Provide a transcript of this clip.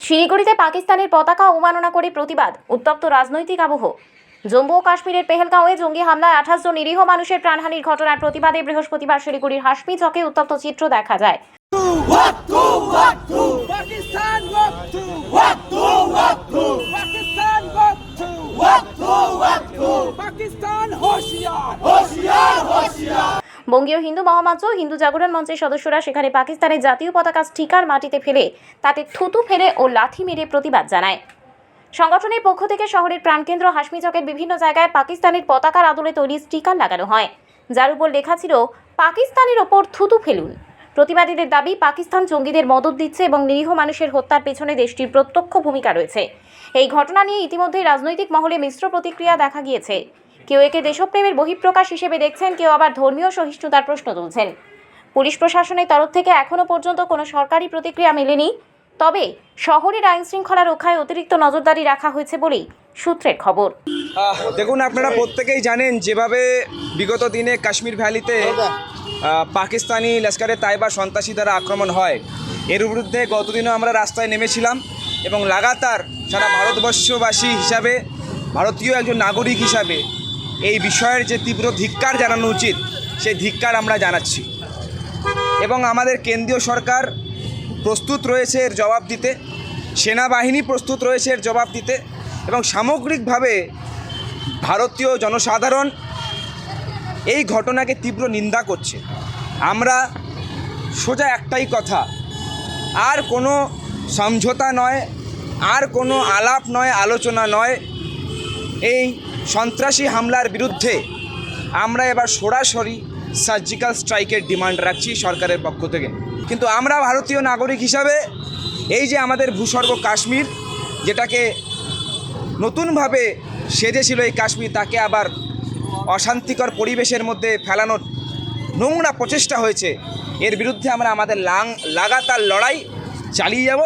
শিলিগুড়িতে পাকিস্তানের পতাকা অবমাননা করে প্রতিবাদ, উত্তপ্ত রাজনৈতিক আবহ। জম্মু ও কাশ্মীরের পেহেলগাঁওয়ে জঙ্গি হামলায় 28 জন নিরীহ মানুষের প্রাণহানির ঘটনার প্রতিবাদে বৃহস্পতিবার শিলিগুড়ির হাসমি চকে উত্তপ্ত চিত্র দেখা যায়। বঙ্গীয় হিন্দু মহামঞ্চ, হিন্দু জাগরণ মঞ্চের সদস্যরা সেখানে পাকিস্তানের জাতীয় পতাকা স্টিকার মাটিতে ফেলে তাতে থুতু ফেলে ও লাঠি মেরে প্রতিবাদ জানায়। সংগঠনের পক্ষ থেকে শহরের প্রাণকেন্দ্র হাসমি চকের বিভিন্ন জায়গায় পাকিস্তানের পতাকার আদলে তৈরি স্টিকার লাগানো হয়, যার উপর লেখা ছিল পাকিস্তানের ওপর থুতু ফেলুন। প্রতিবাদীদের দাবি, পাকিস্তান জঙ্গিদের মদত দিচ্ছে এবং নিরীহ মানুষের হত্যার পেছনে দেশটির প্রত্যক্ষ ভূমিকা রয়েছে। এই ঘটনা নিয়ে ইতিমধ্যেই রাজনৈতিক মহলে মিশ্র প্রতিক্রিয়া দেখা গিয়েছে। কেউ একে দেশপ্রেমের বহিঃপ্রকাশ হিসেবে দেখছেন, কেউ আবার ধর্মীয় সহিষ্ণুতার প্রশ্ন তুলছেন। পুলিশ প্রশাসনের তরফ থেকে এখনও পর্যন্ত কোনো সরকারি প্রতিক্রিয়া মেলেনি, তবে শহরের আইন শৃঙ্খলা রক্ষায় অতিরিক্ত নজরদারি রাখা হয়েছে বলেই সূত্রের খবর। দেখুন, আপনারা প্রত্যেকেই জানেন যেভাবে বিগত দিনে কাশ্মীর ভ্যালিতে পাকিস্তানি লস্করে তাইবা সন্ত্রাসী দ্বারা আক্রমণ হয়, এর বিরুদ্ধে গতদিনও আমরা রাস্তায় নেমেছিলাম এবং লাগাতার সারা ভারতবর্ষবাসী হিসাবে, ভারতীয় একজন নাগরিক হিসাবে এই বিষয়ের যে তীব্র ধিক্কার জানানো উচিত সেই ধিক্কার আমরা জানাচ্ছি এবং আমাদের কেন্দ্রীয় সরকার প্রস্তুত রয়েছে এর জবাব দিতে, সেনাবাহিনী প্রস্তুত রয়েছে এর জবাব দিতে এবং সামগ্রিকভাবে ভারতীয় জনসাধারণ এই ঘটনাকে তীব্র নিন্দা করছে। আমরা সোজা একটাই কথা, আর কোনো সমঝোতা নয়, আর কোনো আলাপ নয়, আলোচনা নয়, এই সন্ত্রাসী হামলার বিরুদ্ধে আমরা এবার সরাসরি সার্জিক্যাল স্ট্রাইকের ডিমান্ড রাখছি সরকারের পক্ষ থেকে। কিন্তু আমরা ভারতীয় নাগরিক হিসাবে এই যে আমাদের ভূস্বর্গ কাশ্মীর, যেটাকে নতুনভাবে সেজেছিল এই কাশ্মীর, তাকে আবার অশান্তিকর পরিবেশের মধ্যে ফেলানোর নোংরা প্রচেষ্টা হয়েছে, এর বিরুদ্ধে আমরা আমাদের লাগাতার লড়াই চালিয়ে যাব।